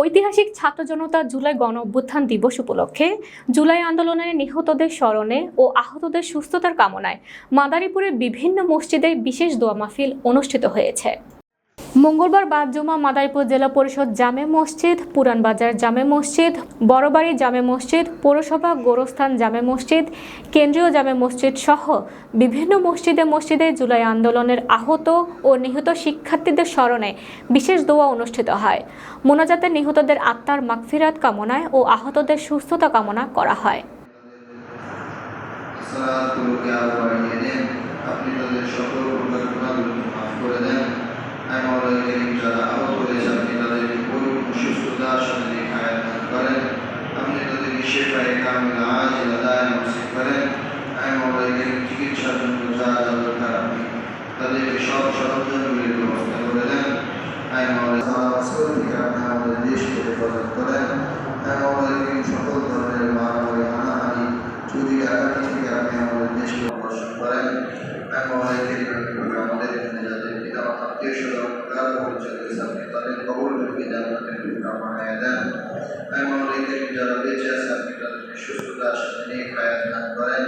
ঐতিহাসিক ছাত্র জনতা জুলাই গণ অভ্যুত্থান দিবস উপলক্ষে জুলাই আন্দোলনের নিহতদের স্মরণে ও আহতদের সুস্থতার কামনায় মাদারীপুরের বিভিন্ন মসজিদে বিশেষ দোয়া মাহফিল অনুষ্ঠিত হয়েছে। মঙ্গলবার বাদ জুমা মাদারীপুর জেলা পরিষদ জামে মসজিদ, পুরানবাজার জামে মসজিদ, বড়বাড়ি জামে মসজিদ, পৌরসভা গোরস্থান জামে মসজিদ, কেন্দ্রীয় জামে মসজিদ সহ বিভিন্ন মসজিদে জুলাই আন্দোলনের আহত ও নিহত শিক্ষার্থীদের স্মরণে বিশেষ দোয়া অনুষ্ঠিত হয়। মোনাজাতে নিহতদের আত্মার মাগফিরাত কামনায় ও আহতদের সুস্থতা কামনা করা হয়। যারা আহত হয়েছে আপনি তাদেরকে পরিপূর্ণ সুস্থতার সাথে নেখায়াত দান করেন। আপনি তাদেরকে শেফায়ে কামিলা আজিলা দায়েমা নসিব করেন। চিকিৎসার জন্য যা যা দরকার আপনি তাদেরকে সব সরঞ্জামগুলির ব্যবস্থা করে দেন। থেকে আপনি আমাদের দেশকে হেফাজত করেন। সকল ধরনের মারামারি হানাহানি চুরি ডাকাতি থেকে আপনি আমাদের দেশকে বর্ষণ করেন। আমাদের এখানে যাদের পিতা মাতা আত্মীয় স্বজন আপনি তাদের কবরকে জান্নাতের টুকরা বানায় দেন। যারা বেঁচে আছে আপনি তাদেরকে সুস্থতার সাথে নেক হায়াত দান করেন।